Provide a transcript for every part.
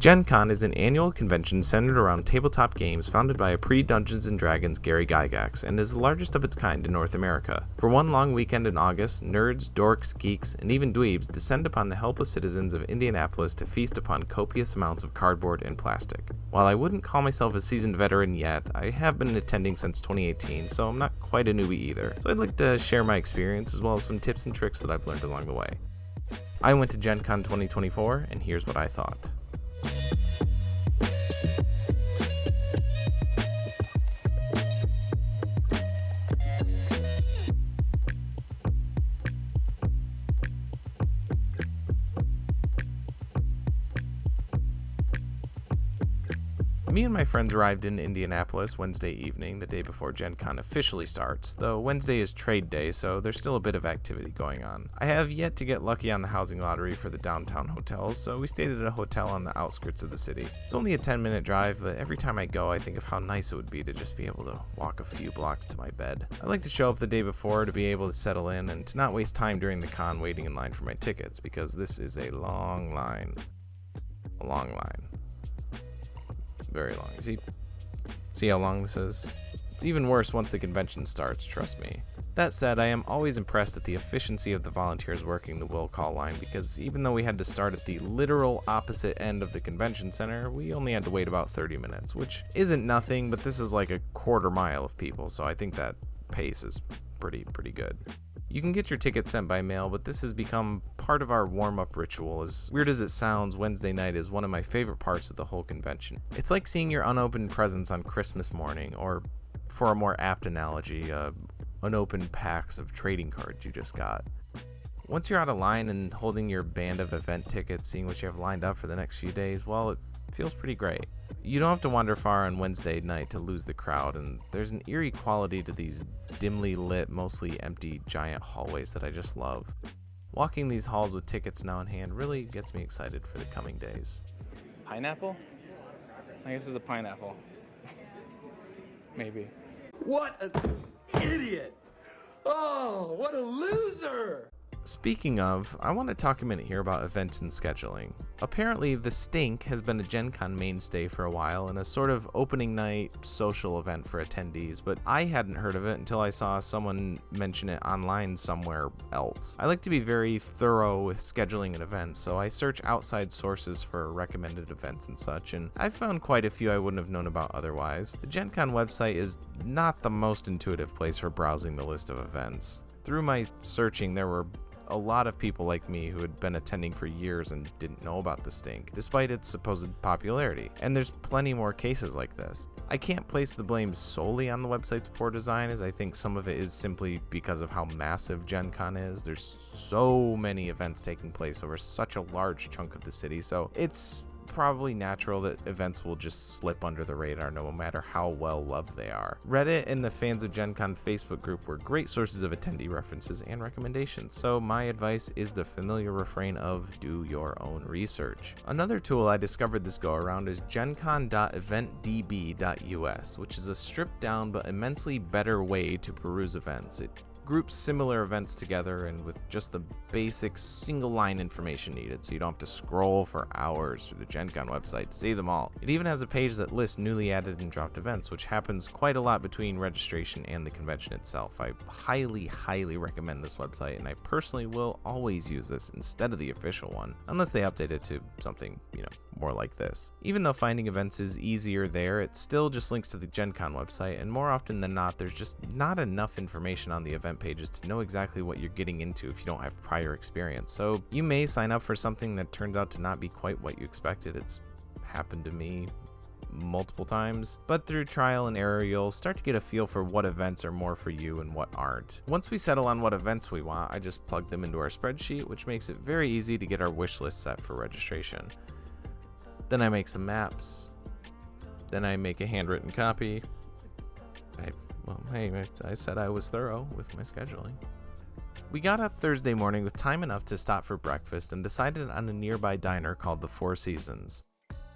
Gen Con is an annual convention centered around tabletop games founded by a pre-Dungeons & Dragons Gary Gygax and is the largest of its kind in North America. For one long weekend in August, nerds, dorks, geeks, and even dweebs descend upon the helpless citizens of Indianapolis to feast upon copious amounts of cardboard and plastic. While I wouldn't call myself a seasoned veteran yet, I have been attending since 2018, so I'm not quite a newbie either. So I'd like to share my experience as well as some tips and tricks that I've learned along the way. I went to Gen Con 2024, and here's what I thought. Me and my friends arrived in Indianapolis Wednesday evening, the day before Gen Con officially starts, though Wednesday is trade day, so there's still a bit of activity going on. I have yet to get lucky on the housing lottery for the downtown hotels, so we stayed at a hotel on the outskirts of the city. It's only a 10-minute drive, but every time I go, I think of how nice it would be to just be able to walk a few blocks to my bed. I like to show up the day before to be able to settle in and to not waste time during the con waiting in line for my tickets, because this is a long line. A long line. Very long. See how long this is? It's even worse once the convention starts, trust me. That said, I am always impressed at the efficiency of the volunteers working the will call line, because even though we had to start at the literal opposite end of the convention center, we only had to wait about 30 minutes, which isn't nothing, but this is like a quarter mile of people, so I think that pace is pretty good. You can get your tickets sent by mail, but this has become part of our warm-up ritual. As weird as it sounds, Wednesday night is one of my favorite parts of the whole convention. It's like seeing your unopened presents on Christmas morning, or for a more apt analogy, unopened packs of trading cards you just got. Once you're out of line and holding your band of event tickets, seeing what you have lined up for the next few days, well, it feels pretty great. You don't have to wander far on Wednesday night to lose the crowd, and there's an eerie quality to these dimly lit, mostly empty, giant hallways that I just love. Walking these halls with tickets now in hand really gets me excited for the coming days. Pineapple? I guess it's a pineapple. Maybe. What an idiot! Oh, what a loser! Speaking of, I want to talk a minute here about events and scheduling. Apparently, the Stink has been a Gen Con mainstay for a while and a sort of opening night social event for attendees, but I hadn't heard of it until I saw someone mention it online somewhere else. I like to be very thorough with scheduling an event, so I search outside sources for recommended events and such, and I've found quite a few I wouldn't have known about otherwise. The Gen Con website is not the most intuitive place for browsing the list of events. Through my searching, there were a lot of people like me who had been attending for years and didn't know about the Stink, despite its supposed popularity. And there's plenty more cases like this. I can't place the blame solely on the website's poor design, as I think some of it is simply because of how massive Gen Con is. There's so many events taking place over such a large chunk of the city, so it's probably natural that events will just slip under the radar no matter how well loved they are. Reddit and the Fans of Gen Con Facebook group were great sources of attendee references and recommendations, so my advice is the familiar refrain of do your own research. Another tool I discovered this go around is gencon.eventdb.us, which is a stripped down but immensely better way to peruse events. It groups similar events together and with just the basic single line information needed, so you don't have to scroll for hours through the Gen Con website to see them all. It even has a page that lists newly added and dropped events, which happens quite a lot between registration and the convention itself. I highly recommend this website, and I personally will always use this instead of the official one, unless they update it to something, more like this. Even though finding events is easier there, it still just links to the Gen Con website, and more often than not, there's just not enough information on the event pages to know exactly what you're getting into if you don't have prior experience. So you may sign up for something that turns out to not be quite what you expected. It's happened to me multiple times, but through trial and error, you'll start to get a feel for what events are more for you and what aren't. Once we settle on what events we want, I just plug them into our spreadsheet, which makes it very easy to get our wish list set for registration. Then I make some maps. Then I make a handwritten copy. I said I was thorough with my scheduling. We got up Thursday morning with time enough to stop for breakfast and decided on a nearby diner called the Four Seasons.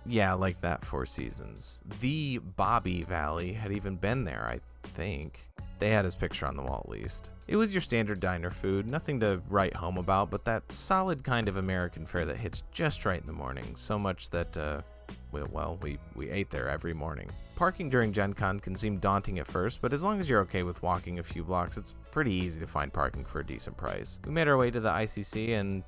Yeah, like that Four Seasons. The Bobby Valley had even been there, I think. They had his picture on the wall at least. It was your standard diner food, nothing to write home about, but that solid kind of American fare that hits just right in the morning, so much that we ate there every morning. Parking during Gen Con can seem daunting at first, but as long as you're okay with walking a few blocks, it's pretty easy to find parking for a decent price. We made our way to the ICC and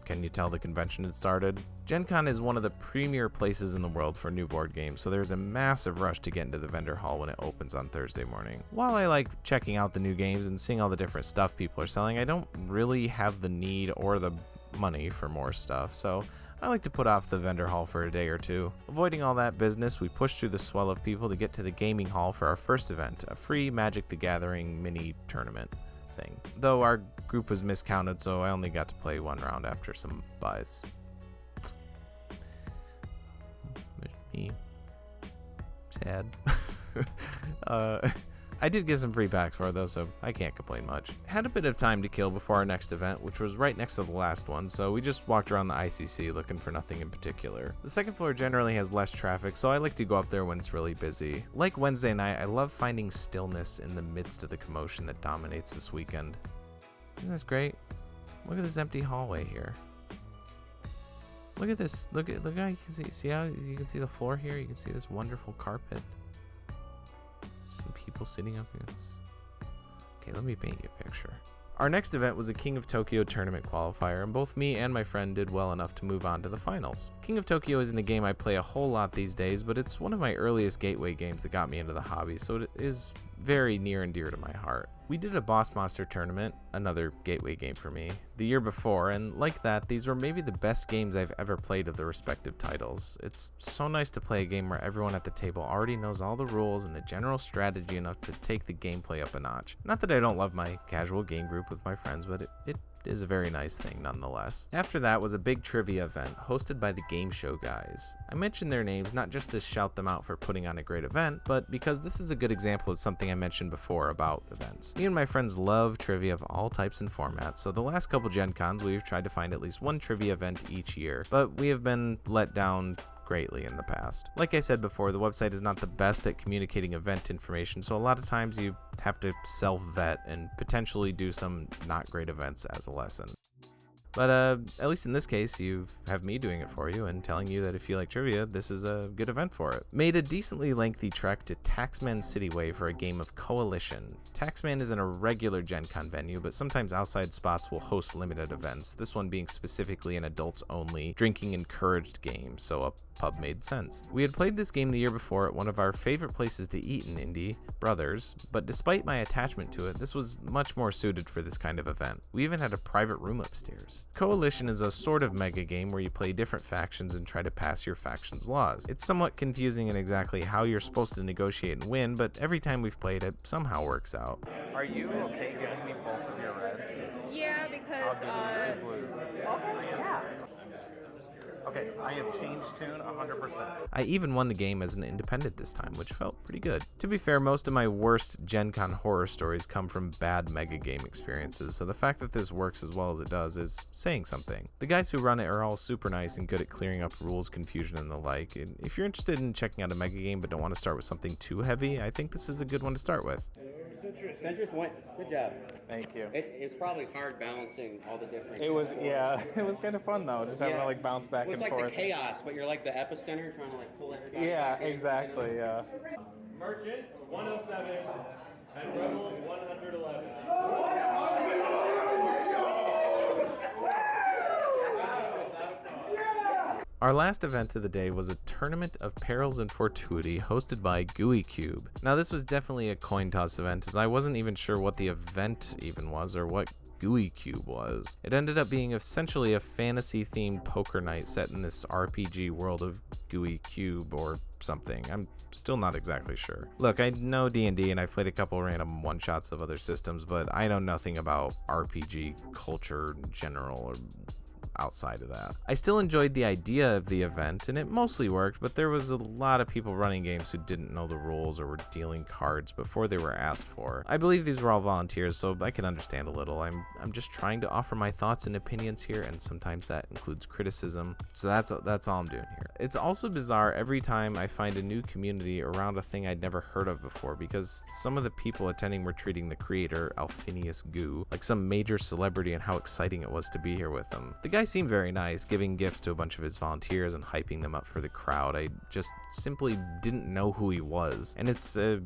can you tell the convention had started? Gen Con is one of the premier places in the world for new board games, so there's a massive rush to get into the vendor hall when it opens on Thursday morning. While I like checking out the new games and seeing all the different stuff people are selling, I don't really have the need or the money for more stuff, so I like to put off the vendor hall for a day or two. Avoiding all that business, we pushed through the swell of people to get to the gaming hall for our first event, a free Magic the Gathering mini tournament thing. Though our group was miscounted, so I only got to play one round after some buys. Me. Sad. I did get some free packs for it though, so I can't complain much. Had a bit of time to kill before our next event, which was right next to the last one, so we just walked around the ICC looking for nothing in particular. The second floor generally has less traffic, so I like to go up there when it's really busy. Like Wednesday night, I love finding stillness in the midst of the commotion that dominates this weekend. Isn't this great? Look at this empty hallway here. Look at this. Look how you can see how you can see the floor here. You can see this wonderful carpet. Some people sitting up here. Okay, let me paint you a picture. Our next event was a King of Tokyo tournament qualifier, and both me and my friend did well enough to move on to the finals. King of Tokyo isn't a game I play a whole lot these days, but it's one of my earliest gateway games that got me into the hobby, so it is very near and dear to my heart. We did a Boss Monster tournament, another gateway game for me, the year before, and like that, these were maybe the best games I've ever played of the respective titles. It's so nice to play a game where everyone at the table already knows all the rules and the general strategy enough to take the gameplay up a notch. Not that I don't love my casual game group with my friends, but it is a very nice thing nonetheless. After that was a big trivia event hosted by the Game Show guys. I mentioned their names not just to shout them out for putting on a great event, but because this is a good example of something I mentioned before about events. Me and my friends love trivia of all types and formats, so the last couple Gen Cons we've tried to find at least one trivia event each year, but we have been let down greatly in the past. Like I said before, the website is not the best at communicating event information, so a lot of times you have to self-vet and potentially do some not great events as a lesson. But at least in this case, you have me doing it for you and telling you that if you like trivia, this is a good event for it. Made a decently lengthy trek to Taxman Cityway for a game of Coalition. Taxman isn't a regular Gen Con venue, but sometimes outside spots will host limited events, this one being specifically an adults-only, drinking-encouraged game, so a pub made sense. We had played this game the year before at one of our favorite places to eat in Indy, Brothers, but despite my attachment to it, this was much more suited for this kind of event. We even had a private room upstairs. Coalition is a sort of mega game where you play different factions and try to pass your faction's laws. It's somewhat confusing in exactly how you're supposed to negotiate and win, but every time we've played it somehow works out. Are you okay giving me both of your reds? Yeah, because I'll give you 2 blues. okay, yeah. Okay, I have changed tune 100%. I even won the game as an independent this time, which felt pretty good. To be fair, most of my worst Gen Con horror stories come from bad mega game experiences, so the fact that this works as well as it does is saying something. The guys who run it are all super nice and good at clearing up rules, confusion, and the like, and if you're interested in checking out a mega game but don't want to start with something too heavy, I think this is a good one to start with. Centrist went. Good job. Thank you. It's probably hard balancing all the different. It was, yeah, it was kind of fun though, just having to like bounce back and It's like forth. the chaos, but you're like the epicenter trying to like pull everybody. Yeah, back in. exactly, yeah. Merchants 107 and Rebels 111. Our last event of the day was a tournament of perils and fortuity hosted by Gooey Cube. Now this was definitely a coin toss event, as I wasn't even sure what the event even was or what Gooey Cube was. It ended up being essentially a fantasy themed poker night set in this RPG world of Gooey Cube or something. I'm still not exactly sure. Look, I know D&D and I've played a couple random one-shots of other systems, but I know nothing about RPG culture in general or outside of that. I still enjoyed the idea of the event and it mostly worked, but there was a lot of people running games who didn't know the rules or were dealing cards before they were asked for. I believe these were all volunteers, so I can understand a little. I'm just trying to offer my thoughts and opinions here, and sometimes that includes criticism, so that's all I'm doing here. It's also bizarre every time I find a new community around a thing I'd never heard of before, because some of the people attending were treating the creator, Alphinius Goo, like some major celebrity and how exciting it was to be here with him. The guy guy seemed very nice, giving gifts to a bunch of his volunteers and hyping them up for the crowd. I just simply didn't know who he was, and it's a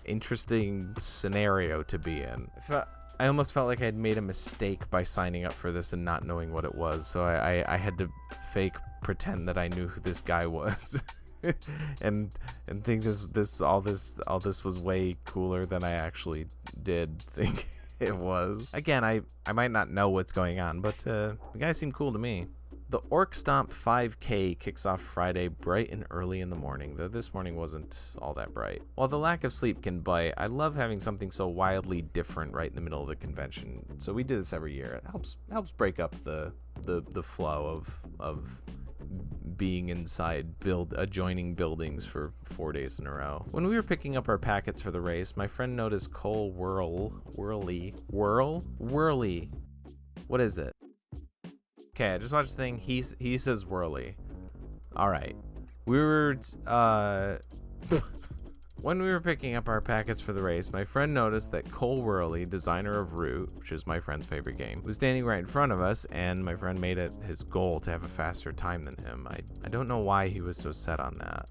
interesting scenario to be in. I almost felt like I'd made a mistake by signing up for this and not knowing what it was, so I had to fake pretend that I knew who this guy was. and think all this was way cooler than I actually did think it was. Again, I might not know what's going on, but the guy seemed cool to me. The Orc Stomp 5K kicks off Friday bright and early in the morning, though this morning wasn't all that bright. While the lack of sleep can bite, I love having something so wildly different right in the middle of the convention. So we do this every year. It helps break up the flow of being inside adjoining buildings for 4 days in a row. When we were picking up our packets for the race, my friend noticed Cole Whirly. What is it? Okay, I just watched the thing. He says Whirly. All right. We were when we were picking up our packets for the race, my friend noticed that Cole Whirly, designer of Root, which is my friend's favorite game, was standing right in front of us, and my friend made it his goal to have a faster time than him. I don't know why he was so set on that.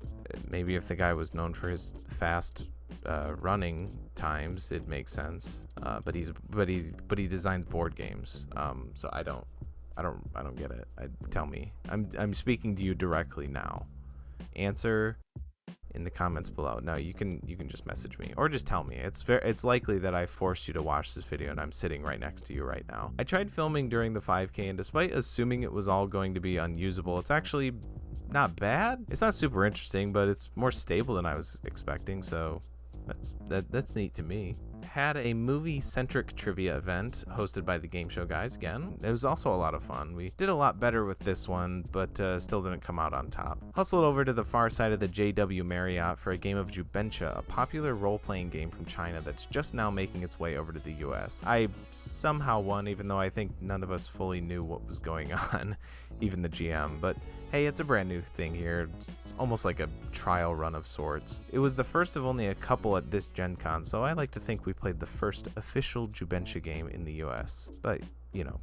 Maybe if the guy was known for his fast running times, it makes sense. But he designs board games. So I don't get it. Tell me. I'm speaking to you directly now. Answer in the comments below. No, you can just message me or just tell me. It's likely that I forced you to watch this video and I'm sitting right next to you right now. I tried filming during the 5K, and despite assuming it was all going to be unusable, it's actually not bad. It's not super interesting, but it's more stable than I was expecting, so that's neat to me. Had a movie-centric trivia event hosted by the Game Show guys again. It was also a lot of fun. We did a lot better with this one, but still didn't come out on top. Hustled over to the far side of the JW Marriott for a game of Jubentia, a popular role-playing game from China that's just now making its way over to the US. I somehow won, even though I think none of us fully knew what was going on, even the GM, but hey, it's a brand new thing here. It's almost like a trial run of sorts. It was the first of only a couple at this Gen Con, so I like to think we played the first official Jubentia game in the US, but, you know,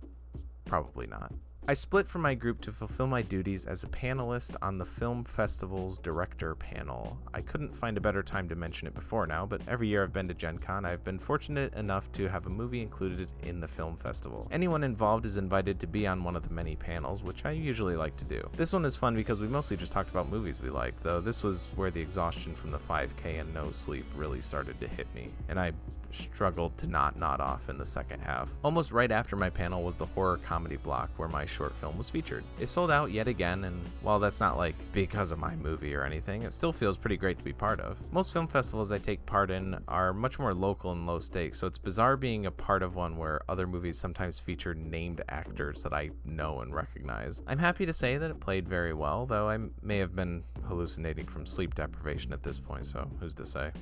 probably not. I split from my group to fulfill my duties as a panelist on the film festival's director panel. I couldn't find a better time to mention it before now, but every year I've been to Gen Con, I've been fortunate enough to have a movie included in the film festival. Anyone involved is invited to be on one of the many panels, which I usually like to do. This one is fun because we mostly just talked about movies we liked, though this was where the exhaustion from the 5K and no sleep really started to hit me, and I struggled to not nod off in the second half. Almost right after my panel was the horror comedy block where my short film was featured. It sold out yet again, and while that's not like because of my movie or anything, it still feels pretty great to be part of. Most film festivals I take part in are much more local and low stakes, so it's bizarre being a part of one where other movies sometimes feature named actors that I know and recognize. I'm happy to say that it played very well, though I may have been hallucinating from sleep deprivation at this point, so who's to say?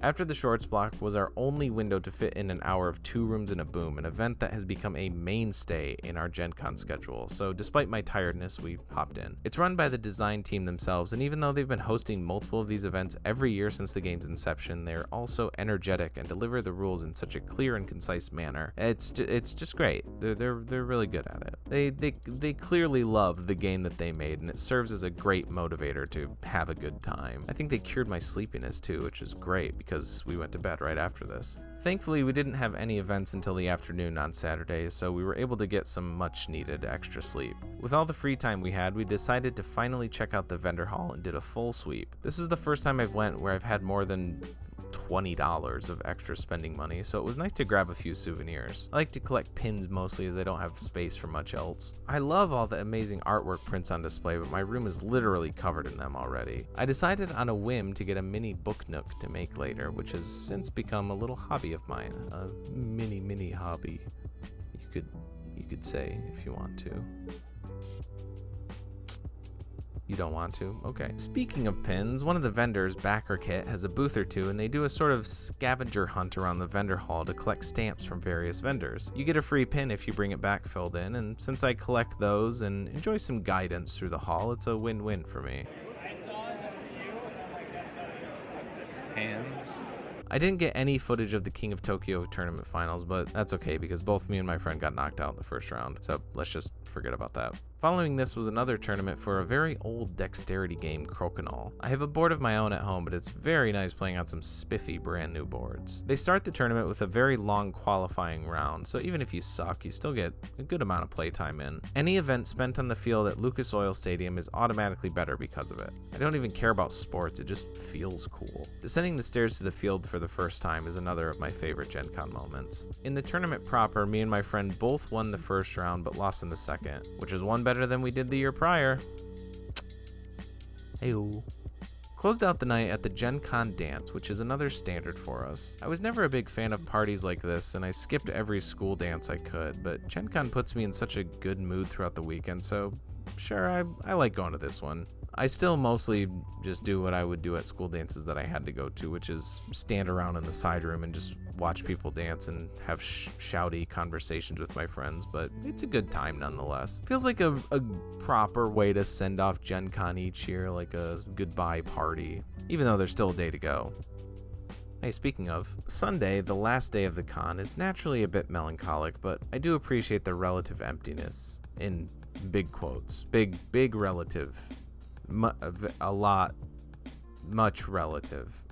After the shorts block was our only window to fit in an hour of Two Rooms and a Boom, an event that has become a mainstay in our Gen Con schedule, so despite my tiredness, we hopped in. It's run by the design team themselves, and even though they've been hosting multiple of these events every year since the game's inception, they're also energetic and deliver the rules in such a clear and concise manner. It's just great. They're really good at it. They clearly love the game that they made, and it serves as a great motivator to have a good time. I think they cured my sleepiness too, which is great because we went to bed right after this. Thankfully, we didn't have any events until the afternoon on Saturday, so we were able to get some much needed extra sleep. With all the free time we had, we decided to finally check out the vendor hall and did a full sweep. This is the first time I've went where I've had more than $20 of extra spending money, so it was nice to grab a few souvenirs. I like to collect pins mostly as I don't have space for much else. I love all the amazing artwork prints on display, but my room is literally covered in them already. I decided on a whim to get a mini book nook to make later, which has since become a little hobby of mine. A mini hobby, you could say, if you want to. You don't want to? Okay. Speaking of pins, one of the vendors, Backer Kit, has a booth or two, and they do a sort of scavenger hunt around the vendor hall to collect stamps from various vendors. You get a free pin if you bring it back filled in, and since I collect those and enjoy some guidance through the hall, it's a win-win for me. Hands. I didn't get any footage of the King of Tokyo tournament finals, but that's okay because both me and my friend got knocked out in the first round, so let's just forget about that. Following this was another tournament for a very old dexterity game, Crokinole. I have a board of my own at home, but it's very nice playing on some spiffy brand new boards. They start the tournament with a very long qualifying round, so even if you suck, you still get a good amount of playtime in. Any event spent on the field at Lucas Oil Stadium is automatically better because of it. I don't even care about sports, it just feels cool. Descending the stairs to the field for the first time is another of my favorite Gen Con moments. In the tournament proper, me and my friend both won the first round but lost in the second, which is one better than we did the year prior. Heyo. Closed out the night at the Gen Con dance, which is another standard for us. I was never a big fan of parties like this, and I skipped every school dance I could, but Gen Con puts me in such a good mood throughout the weekend, so sure, I like going to this one. I still mostly just do what I would do at school dances that I had to go to, which is stand around in the side room and just watch people dance and have shouty conversations with my friends, but it's a good time nonetheless. Feels like a proper way to send off Gen Con each year, like a goodbye party, even though there's still a day to go. Hey, speaking of, Sunday, the last day of the con, is naturally a bit melancholic, but I do appreciate the relative emptiness, in big quotes. Big relative. A lot, much relative.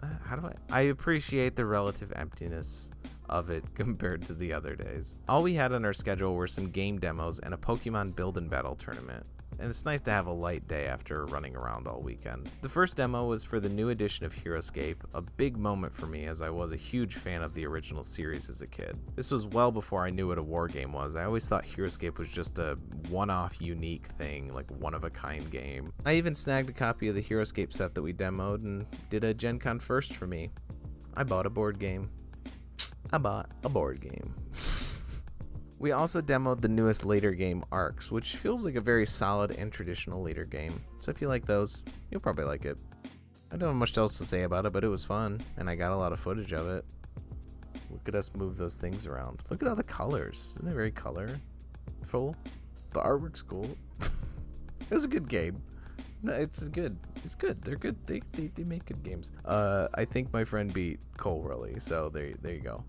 I appreciate the relative emptiness of it compared to the other days. All we had on our schedule were some game demos and a Pokemon build and battle tournament. And it's nice to have a light day after running around all weekend. The first demo was for the new edition of Heroescape, a big moment for me as I was a huge fan of the original series as a kid. This was well before I knew what a war game was. I always thought Heroescape was just a one-off unique thing, like one-of-a-kind game. I even snagged a copy of the Heroescape set that we demoed and did a Gen Con first for me. I bought a board game. We also demoed the newest later game, Arcs, which feels like a very solid and traditional later game. So if you like those, you'll probably like it. I don't have much else to say about it, but it was fun, and I got a lot of footage of it. Look at us move those things around. Look at all the colors. Isn't it very colorful? The artwork's cool. It was a good game. No, it's good. It's good. They're good. They make good games. I think my friend beat Cole really, so there you go.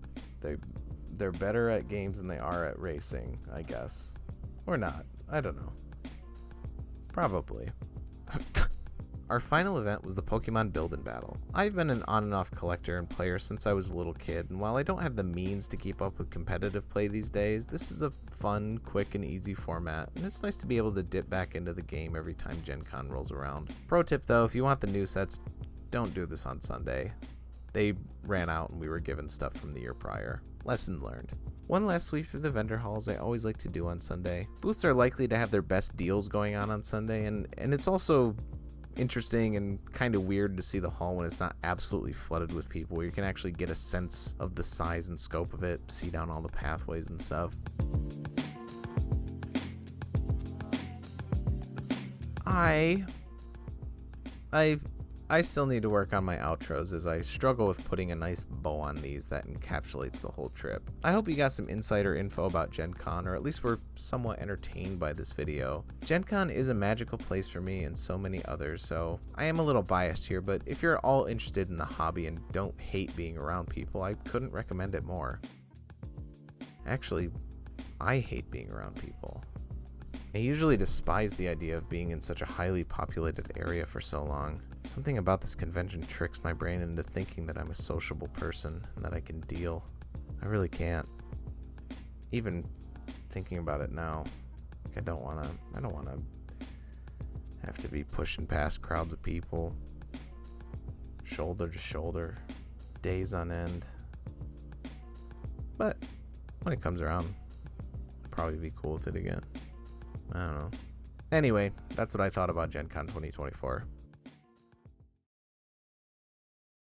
They're better at games than they are at racing, I guess. Or not. I don't know. Probably. Our final event was the Pokemon Build and Battle. I've been an on and off collector and player since I was a little kid, and while I don't have the means to keep up with competitive play these days, this is a fun, quick, and easy format, and it's nice to be able to dip back into the game every time Gen Con rolls around. Pro tip though, if you want the new sets, don't do this on Sunday. They ran out and we were given stuff from the year prior. Lesson learned. One last sweep through the vendor halls I always like to do on Sunday. Booths are likely to have their best deals going on Sunday, and it's also interesting and kind of weird to see the hall when it's not absolutely flooded with people, where you can actually get a sense of the size and scope of it, see down all the pathways and stuff. I still need to work on my outros as I struggle with putting a nice bow on these that encapsulates the whole trip. I hope you got some insider info about Gen Con, or at least were somewhat entertained by this video. Gen Con is a magical place for me and so many others, so I am a little biased here, but if you're all interested in the hobby and don't hate being around people, I couldn't recommend it more. Actually, I hate being around people. I usually despise the idea of being in such a highly populated area for so long. Something about this convention tricks my brain into thinking that I'm a sociable person and that I can deal. I really can't. Even thinking about it now, I don't wanna have to be pushing past crowds of people, shoulder to shoulder, days on end. But when it comes around, I'll probably be cool with it again. I don't know. Anyway, that's what I thought about Gen Con 2024.